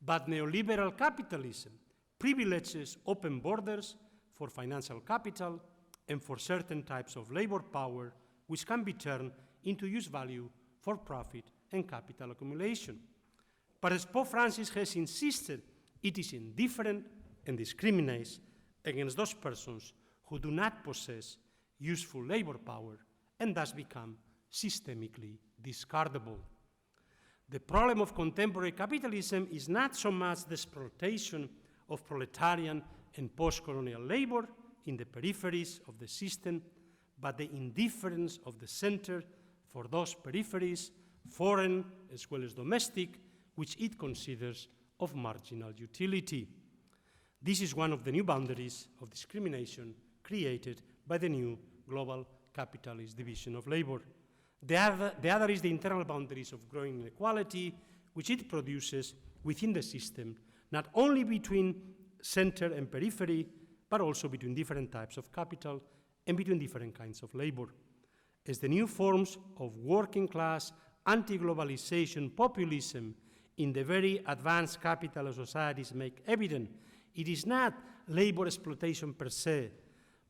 But neoliberal capitalism privileges open borders for financial capital and for certain types of labor power, which can be turned into use value for profit and capital accumulation. But as Pope Francis has insisted, it is indifferent and discriminates against those persons who do not possess useful labor power and thus become systemically discardable. The problem of contemporary capitalism is not so much the exploitation of proletarian and post-colonial labor in the peripheries of the system, but the indifference of the center for those peripheries, foreign as well as domestic, which it considers of marginal utility. This is one of the new boundaries of discrimination created by the new global capitalist division of labor. The other is the internal boundaries of growing inequality, which it produces within the system, not only between center and periphery, but also between different types of capital and between different kinds of labor. As the new forms of working class anti-globalization populism in the very advanced capitalist societies make evident, it is not labor exploitation per se,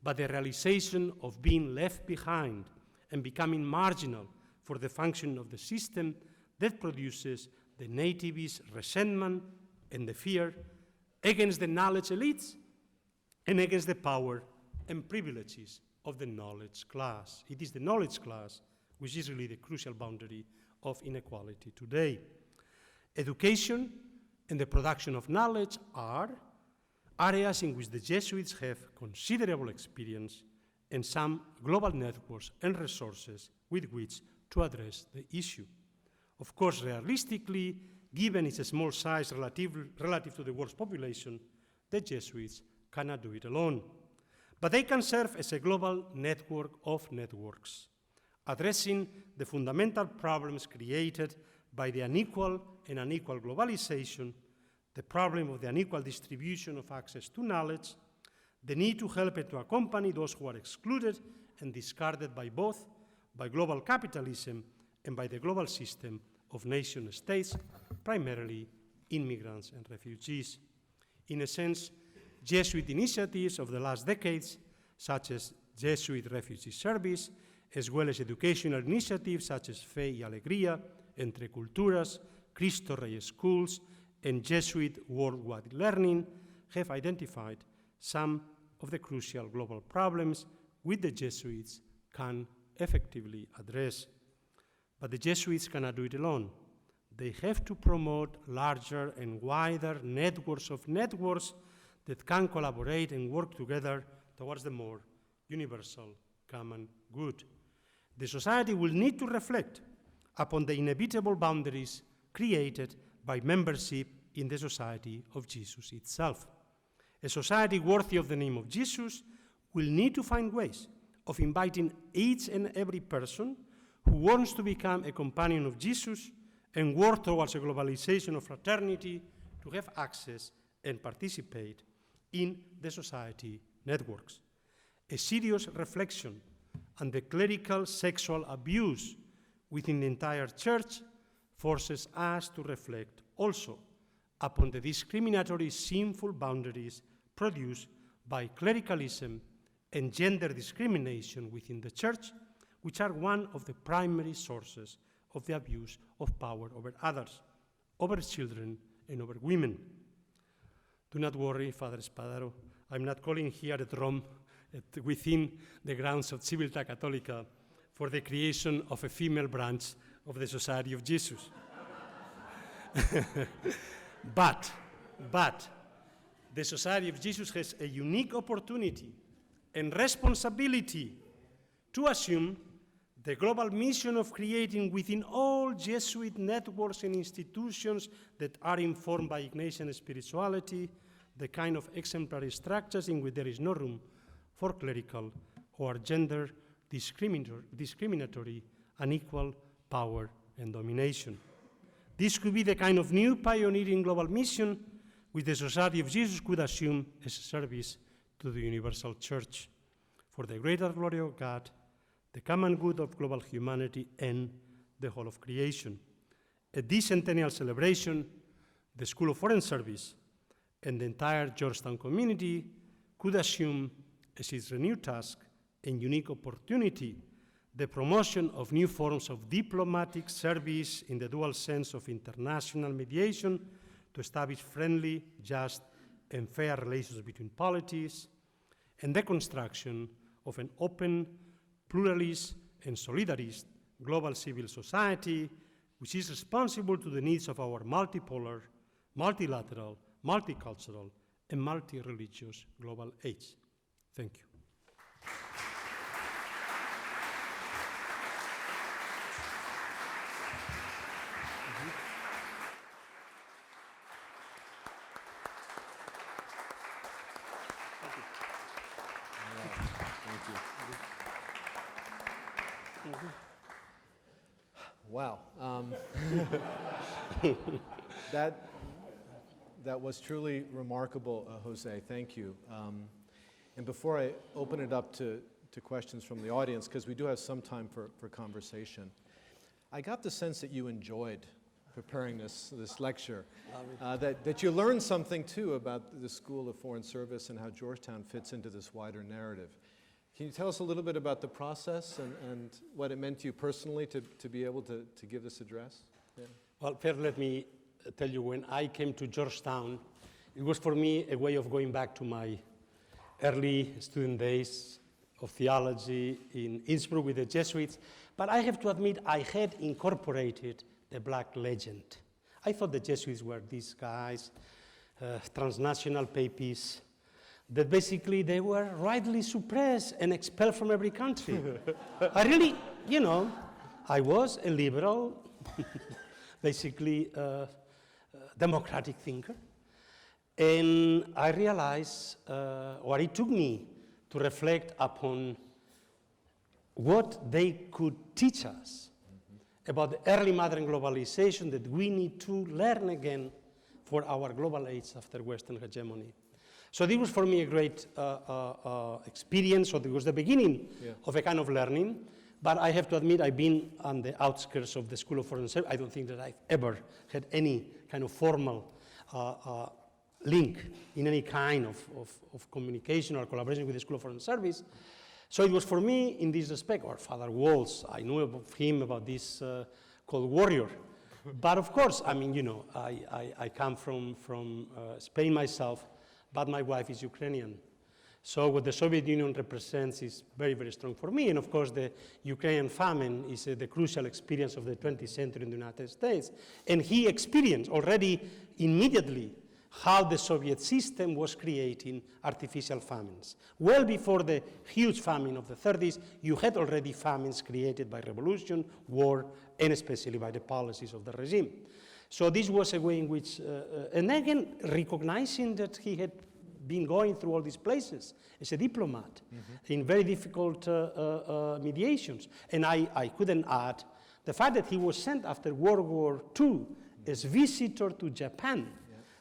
but the realization of being left behind and becoming marginal for the function of the system that produces the nativist resentment and the fear against the knowledge elites and against the power and privileges of the knowledge class. It is the knowledge class which is really the crucial boundary of inequality today. Education and the production of knowledge are areas in which the Jesuits have considerable experience and some global networks and resources with which to address the issue. Of course, realistically, given its small size relative to the world's population, the Jesuits cannot do it alone. But they can serve as a global network of networks, addressing the fundamental problems created by the unequal and unequal globalization, the problem of the unequal distribution of access to knowledge, the need to help and to accompany those who are excluded and discarded by both by global capitalism and by the global system of nation states, primarily immigrants and refugees. In a sense, Jesuit initiatives of the last decades, such as Jesuit Refugee Service, as well as educational initiatives such as Fe y Alegría, Entre Culturas, Cristo Rey Schools, and Jesuit Worldwide Learning, have identified some of the crucial global problems which the Jesuits can effectively address. But the Jesuits cannot do it alone. They have to promote larger and wider networks of networks that can collaborate and work together towards the more universal common good. The society will need to reflect upon the inevitable boundaries created by membership in the society of Jesus itself. A society worthy of the name of Jesus will need to find ways of inviting each and every person who wants to become a companion of Jesus and work towards a globalization of fraternity to have access and participate in the society networks. A serious reflection on the clerical sexual abuse within the entire church forces us to reflect also upon the discriminatory sinful boundaries produced by clericalism and gender discrimination within the church, which are one of the primary sources of the abuse of power over others, over children and over women. Do not worry, Father Spadaro, I'm not calling here at Rome, within the grounds of Civiltà Cattolica, for the creation of a female branch of the Society of Jesus. But the Society of Jesus has a unique opportunity and responsibility to assume the global mission of creating within all Jesuit networks and institutions that are informed by Ignatian spirituality the kind of exemplary structures in which there is no room for clerical or gender discriminatory unequal power and domination. This could be the kind of new pioneering global mission which the Society of Jesus could assume as a service to the universal church for the greater glory of God, the common good of global humanity, and the whole of creation. At this centennial celebration, the School of Foreign Service and the entire Georgetown community could assume as its renewed task and unique opportunity the promotion of new forms of diplomatic service in the dual sense of international mediation to establish friendly, just, and fair relations between polities, and the construction of an open, pluralist, and solidarist global civil society which is responsible to the needs of our multipolar, multilateral, multicultural, and multi-religious global age. Thank you. Wow. That was truly remarkable, Jose. Thank you. And before I open it up to questions from the audience, because we do have some time for conversation, I got the sense that you enjoyed preparing this lecture, that you learned something too about the School of Foreign Service and how Georgetown fits into this wider narrative. Can you tell us a little bit about the process and what it meant to you personally to be able to give this address? Yeah. Well, first let me tell you, when I came to Georgetown, it was for me a way of going back to my early student days of theology in Innsbruck with the Jesuits. But I have to admit, I had incorporated the black legend. I thought the Jesuits were these guys, transnational papists, that basically they were rightly suppressed and expelled from every country. I really, I was a liberal, basically democratic thinker. And I realized, or it took me to reflect upon what they could teach us about the early modern globalization that we need to learn again for our global age after Western hegemony. So this was for me a great experience, so it was the beginning of a kind of learning, but I have to admit I've been on the outskirts of the School of Foreign Service. I don't think that I've ever had any kind of formal link in any kind of communication or collaboration with the School of Foreign Service. So it was for me in this respect, or Father Walls, I knew of him about this called warrior. But of course, I mean, I come from Spain myself, but my wife is Ukrainian. So what the Soviet Union represents is very, very strong for me. And of course, the Ukrainian famine is the crucial experience of the 20th century in the United States. And he experienced already immediately how the Soviet system was creating artificial famines. Well before the huge famine of the 30s, you had already famines created by revolution, war, and especially by the policies of the regime. So this was a way in which, and again, recognizing that he had been going through all these places as a diplomat in very difficult mediations. And I couldn't add the fact that he was sent after World War II as visitor to Japan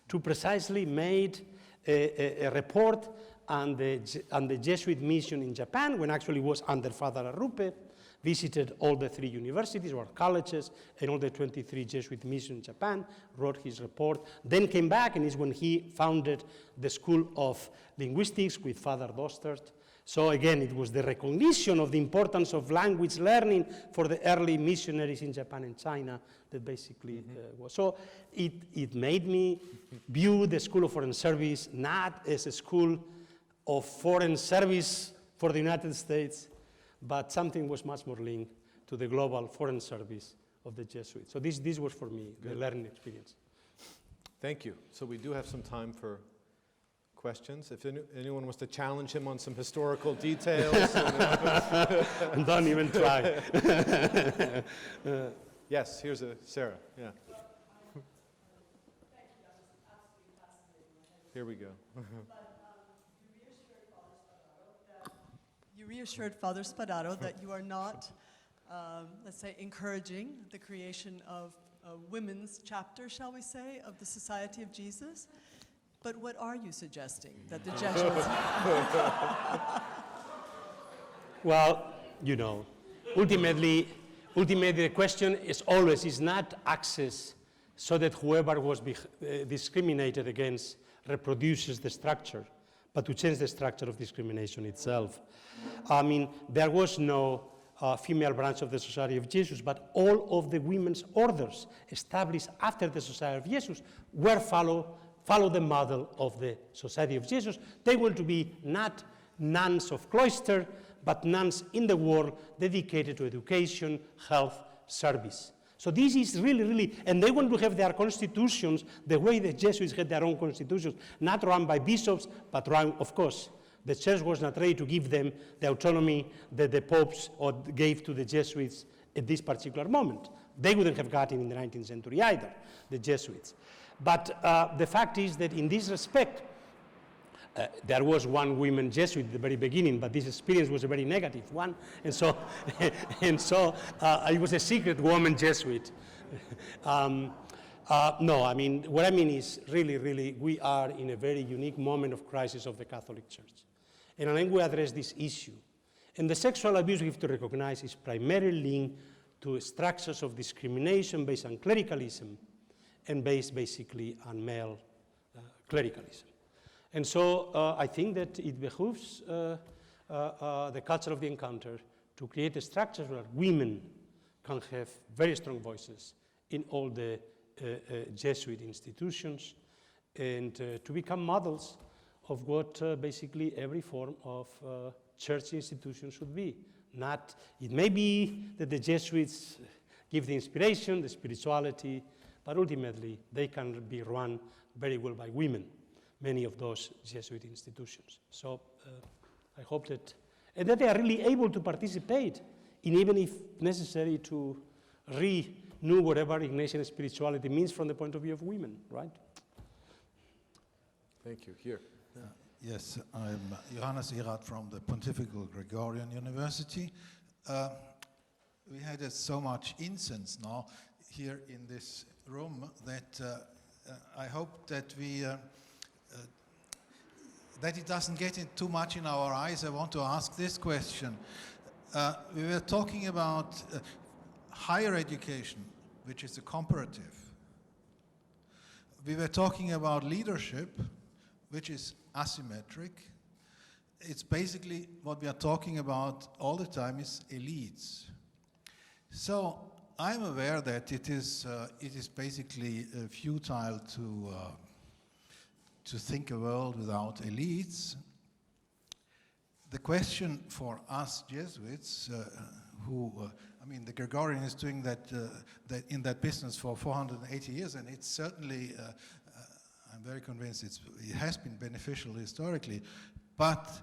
to precisely make a report on the Jesuit mission in Japan, when actually was under Father Arrupe, visited all the 3 universities or colleges and all the 23 Jesuit missions in Japan, wrote his report, then came back, and is when he founded the School of Linguistics with Father Dostert. So again, it was the recognition of the importance of language learning for the early missionaries in Japan and China that basically was. So it made me view the School of Foreign Service not as a school of foreign service for the United States, but something was much more linked to the global foreign service of the Jesuits. So this was for me the learning experience. Thank you. So we do have some time for questions. If anyone wants to challenge him on some historical details. Don't even try. Yes, here's Sarah. Yeah. Here we go. You reassured Father Spadaro that you are not, let's say, encouraging the creation of a women's chapter, shall we say, of the Society of Jesus. But what are you suggesting that the Jesuits? Well, you know, ultimately the question is not access so that whoever was discriminated against reproduces the structure, but to change the structure of discrimination itself. I mean, there was no female branch of the Society of Jesus, but all of the women's orders established after the Society of Jesus were follow the model of the Society of Jesus. They were to be not nuns of cloister, but nuns in the world dedicated to education, health, service. So this is really, and they want to have their constitutions the way the Jesuits had their own constitutions, not run by bishops, but run, of course. The church was not ready to give them the autonomy that the popes gave to the Jesuits at this particular moment. They wouldn't have gotten in the 19th century either, the Jesuits. But the fact is that in this respect, there was one woman Jesuit at the very beginning, but this experience was a very negative one, and so, it was a secret woman Jesuit. No, I mean, what I mean is really, we are in a very unique moment of crisis of the Catholic Church. And unless we address this issue, and the sexual abuse we have to recognize is primarily linked to structures of discrimination based on clericalism and based basically on male clericalism. And so I think that it behooves the culture of the encounter to create a structure where women can have very strong voices in all the Jesuit institutions and to become models of what basically every form of church institution should be. It may be that the Jesuits give the inspiration, the spirituality, but ultimately they can be run very well by women, many of those Jesuit institutions. So I hope that they are really able to participate in, even if necessary, to renew whatever Ignatian spirituality means from the point of view of women, right? Thank you. Here. Yes, I'm Johannes Erat from the Pontifical Gregorian University. We had so much incense now here in this room that I hope that that it doesn't get too much in our eyes. I want to ask this question. We were talking about higher education, which is a comparative. We were talking about leadership, which is asymmetric. It's basically what we are talking about all the time is elites. So I'm aware that it is basically futile to think a world without elites. The question for us Jesuits, the Gregorian is doing that in that business for 480 years, and it's certainly, I'm very convinced it has been beneficial historically. But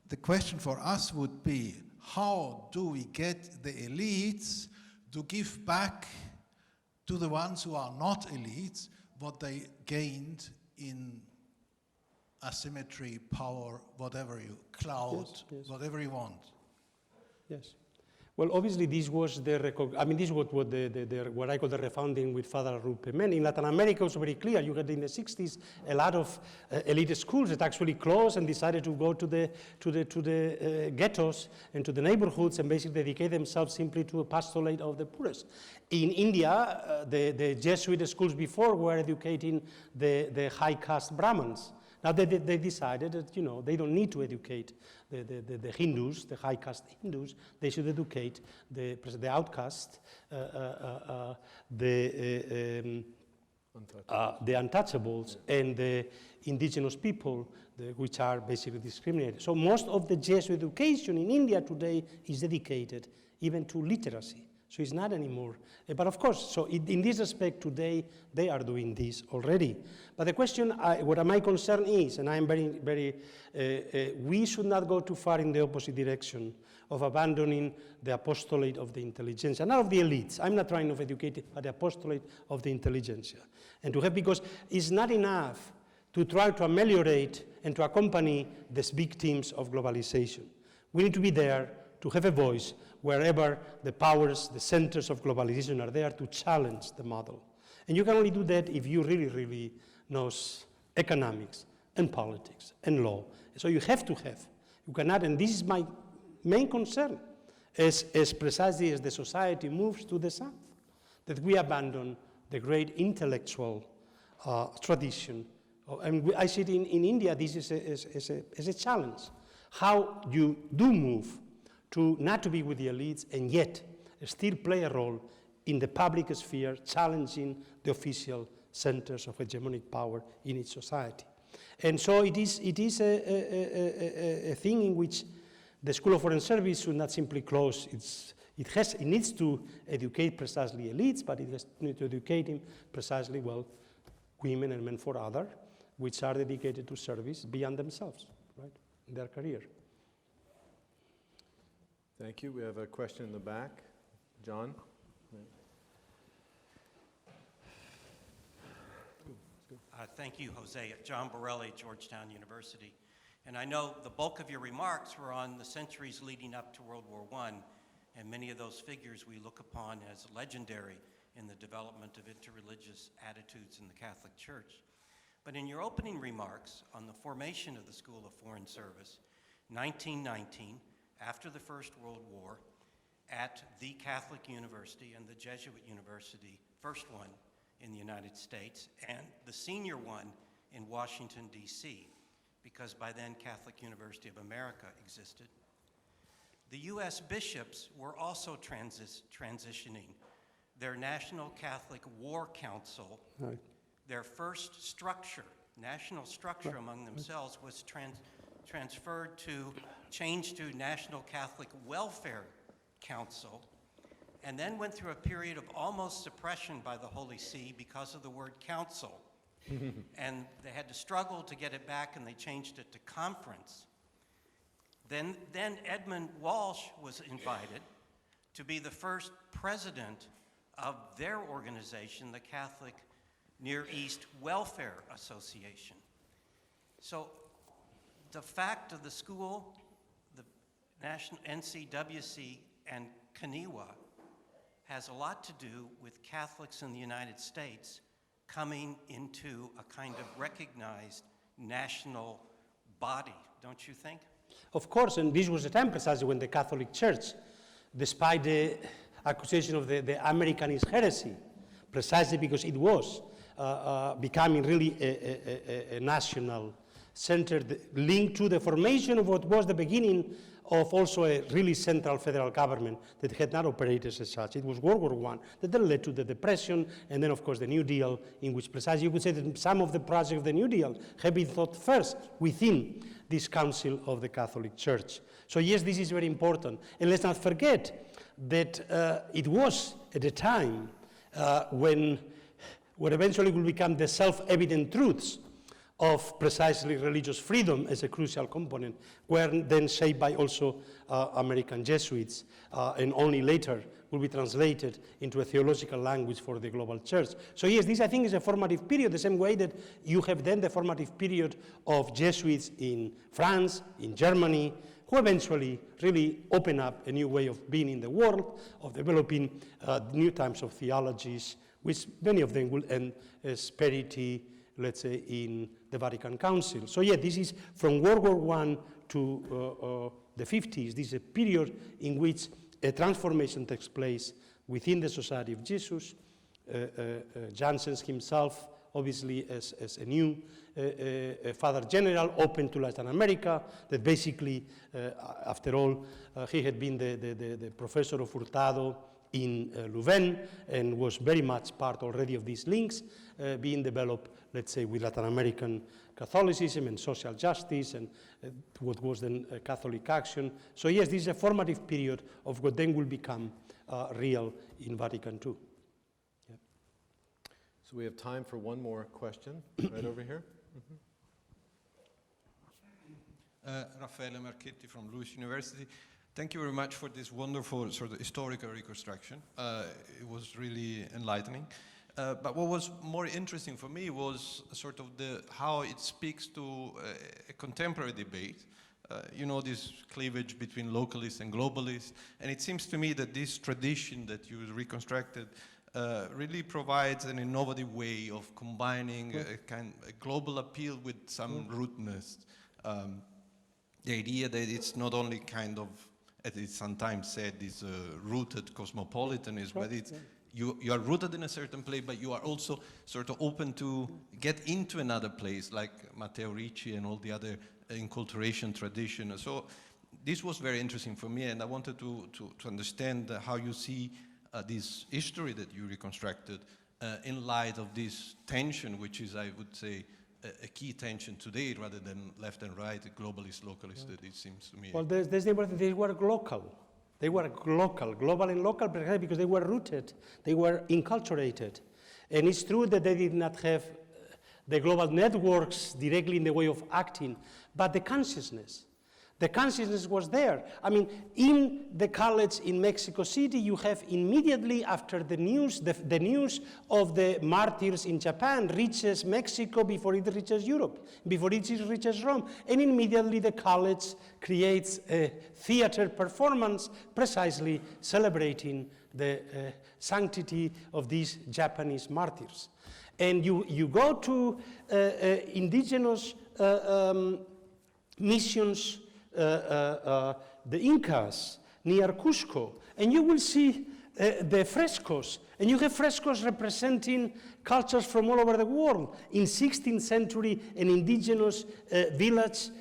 the question for us would be, how do we get the elites to give back to the ones who are not elites what they gained in asymmetry, power, whatever clout, yes. whatever you want? Yes. Well, obviously, this was this is what I call the refounding with Father Rupemen. In Latin America, it was very clear. You had in the 60s a lot of elite schools that actually closed and decided to go to the ghettos and to the neighborhoods and basically dedicate themselves simply to a pastorate of the poorest. In India, the Jesuit schools before were educating the high caste Brahmins. Now they decided that they don't need to educate the Hindus, the high caste Hindus. They should educate the outcast, the untouchables, and the indigenous people, which are basically discriminated. So most of the Jesuit education in India today is dedicated even to literacy. So it's not anymore. But of course, so in this respect today, they are doing this already. But the question, what my concern is, and I am we should not go too far in the opposite direction of abandoning the apostolate of the intelligentsia, not of the elites. I'm not trying to educate it, but the apostolate of the intelligentsia. And to have, because it's not enough to try to ameliorate and to accompany these big teams of globalization. We need to be there to have a voice wherever the powers, the centers of globalization are there to challenge the model. And you can only do that if you really, really knows economics and politics and law. So you have to have. You cannot, and this is my main concern, as precisely as the society moves to the south, that we abandon the great intellectual tradition. And I see it in India, this is a challenge. How you do move to not to be with the elites and yet still play a role in the public sphere, challenging the official centers of hegemonic power in its society. And so it is a thing in which the School of Foreign Service should not simply close. It needs to educate precisely elites, but it has to educate him precisely, well, women and men for other, which are dedicated to service beyond themselves, right, in their career. Thank you. We have a question in the back. John? Thank you, Jose. John Borelli, Georgetown University. And I know the bulk of your remarks were on the centuries leading up to World War I, and many of those figures we look upon as legendary in the development of interreligious attitudes in the Catholic Church. But in your opening remarks on the formation of the School of Foreign Service, 1919, after the First World War, at the Catholic University and the Jesuit University, first one in the United States, and the senior one in Washington, D.C., because by then Catholic University of America existed. The U.S. bishops were also transitioning. Their National Catholic War Council, Right. their first structure, national structure among themselves, was transferred to, changed to National Catholic Welfare Council, and then went through a period of almost suppression by the Holy See because of the word council. And they had to struggle to get it back, and they changed it to conference. Then Edmund Walsh was invited to be the first president of their organization, the Catholic Near East Welfare Association. So the fact of the school, the National NCWC, and Kaniwa has a lot to do with Catholics in the United States coming into a kind of recognized national body, don't you think? Of course, and this was a time precisely when the Catholic Church, despite the accusation of the Americanist heresy, precisely because it was becoming really a national center linked to the formation of what was the beginning of also a really central federal government that had not operated as such. It was World War I that then led to the Depression, and then of course the New Deal, in which precisely you could say that some of the projects of the New Deal have been thought first within this Council of the Catholic Church. So yes, this is very important. And let's not forget that it was at a time when what eventually will become the self-evident truths of precisely religious freedom as a crucial component were then shaped by also American Jesuits, and only later will be translated into a theological language for the global church. So yes, this I think is a formative period, the same way that you have then the formative period of Jesuits in France, in Germany, who eventually really open up a new way of being in the world, of developing new types of theologies, which many of them will end as perity, let's say, in the Vatican Council. So yeah, this is from World War I to the 50s. This is a period in which a transformation takes place within the Society of Jesus. Janssen himself, obviously, as a new Father General, open to Latin America, that basically, after all, he had been the professor of Hurtado in Louvain, and was very much part already of these links being developed, let's say, with Latin American Catholicism and social justice and what was then Catholic action. So yes, this is a formative period of what then will become real in Vatican II. Yeah. So we have time for one more question, right over here. Raffaele Marchetti from Lewis University. Thank you very much for this wonderful sort of historical reconstruction. It was really enlightening. But what was more interesting for me was sort of how it speaks to a contemporary debate. You know, this cleavage between localists and globalists. And it seems to me that this tradition that you reconstructed really provides an innovative way of combining a global appeal with some rootedness. The idea that it's not only kind of, as it's sometimes said, this rooted cosmopolitanism, but it's you are rooted in a certain place, but you are also sort of open to get into another place, like Matteo Ricci and all the other enculturation tradition. So this was very interesting for me, and I wanted to understand how you see this history that you reconstructed in light of this tension, which is, I would say, a key tension today, rather than left and right, globalist, localist, that it seems to me. Well, they were local. They were local, global and local, because they were rooted, they were enculturated. And it's true that they did not have the global networks directly in the way of acting, but the consciousness was there. I mean, in the college in Mexico City, you have immediately after the news, the news of the martyrs in Japan reaches Mexico before it reaches Europe, before it reaches Rome. And immediately the college creates a theater performance precisely celebrating the sanctity of these Japanese martyrs. And you go to indigenous missions, the Incas near Cusco, and you will see the frescoes, and you have frescoes representing cultures from all over the world. In 16th century, an indigenous village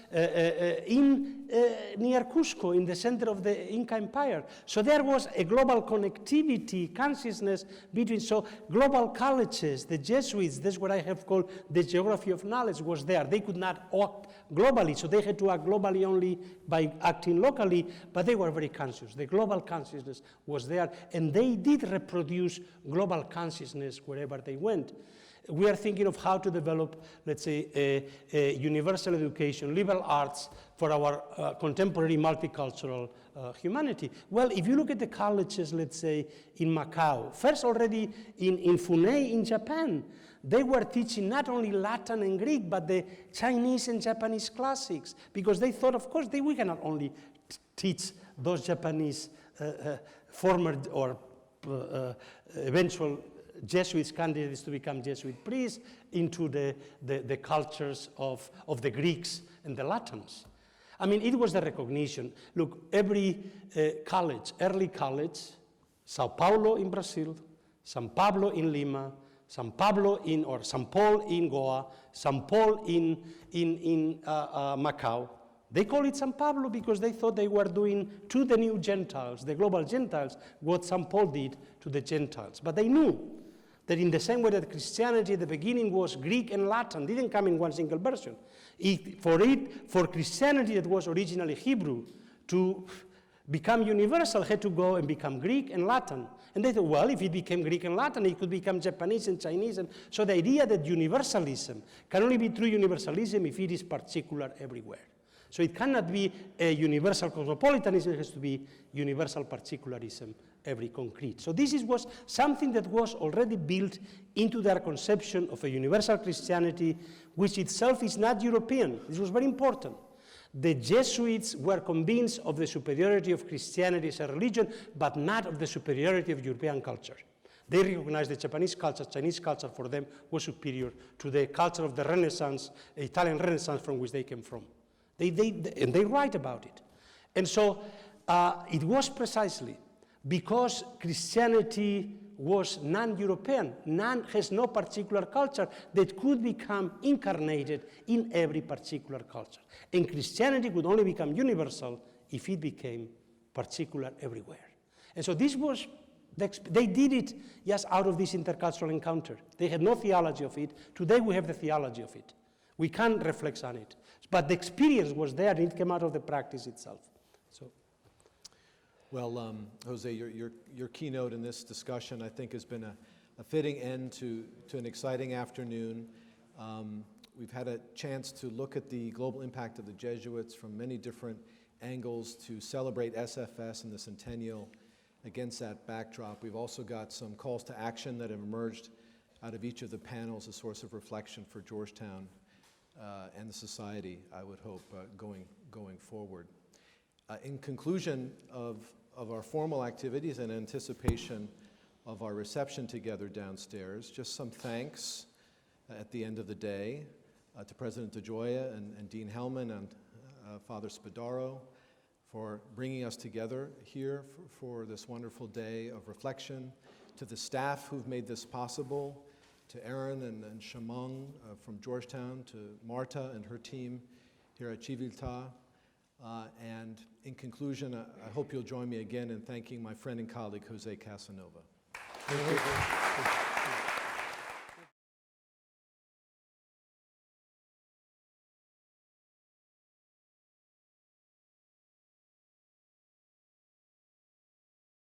near Cusco, in the center of the Inca Empire. So there was a global connectivity, consciousness between, so global colleges, the Jesuits, that's what I have called the geography of knowledge, was there. They could not act globally, so they had to act globally only by acting locally, but they were very conscious. The global consciousness was there, and they did reproduce global consciousness wherever they went. We are thinking of how to develop, let's say, a universal education, liberal arts for our contemporary multicultural humanity. Well, if you look at the colleges, let's say, in Macau, first already in Funei in Japan, they were teaching not only Latin and Greek, but the Chinese and Japanese classics, because they thought, of course, we cannot only teach those Japanese former or eventual Jesuits candidates to become Jesuit priests into the cultures of the Greeks and the Latins. I mean, it was the recognition. Look, every college, early college, Sao Paulo in Brazil, São Pablo in Lima, São Paul in Goa, São Paul in Macau. They call it São Pablo because they thought they were doing to the new Gentiles, the global Gentiles, what São Paul did to the Gentiles. But they knew that in the same way that Christianity at the beginning was Greek and Latin, didn't come in one single version. For Christianity that was originally Hebrew, to become universal had to go and become Greek and Latin. And they thought, well, if it became Greek and Latin, it could become Japanese and Chinese. And so the idea that universalism can only be true universalism if it is particular everywhere. So it cannot be a universal cosmopolitanism, it has to be universal particularism, every concrete. So this was something that was already built into their conception of a universal Christianity, which itself is not European. This was very important. The Jesuits were convinced of the superiority of Christianity as a religion, but not of the superiority of European culture. They recognized the Japanese culture, Chinese culture for them was superior to the culture of the Renaissance, Italian Renaissance from which they came from. And they write about it. And so it was precisely because Christianity was non-European, has no particular culture that could become incarnated in every particular culture. And Christianity could only become universal if it became particular everywhere. And so this was, they did it just out of this intercultural encounter. They had no theology of it. Today we have the theology of it. We can reflect on it. But the experience was there, and it came out of the practice itself. So, Well, Jose, your keynote in this discussion, I think, has been a fitting end to an exciting afternoon. We've had a chance to look at the global impact of the Jesuits from many different angles to celebrate SFS and the centennial against that backdrop. We've also got some calls to action that have emerged out of each of the panels, a source of reflection for Georgetown and the society, I would hope, going forward. In conclusion of our formal activities and anticipation of our reception together downstairs, just some thanks at the end of the day to President DeGioia and Dean Hellman and Father Spadaro for bringing us together here for this wonderful day of reflection, to the staff who've made this possible, to Aaron and Shamong from Georgetown, to Marta and her team here at Civiltà. And in conclusion, I hope you'll join me again in thanking my friend and colleague, Jose Casanova. Thank you.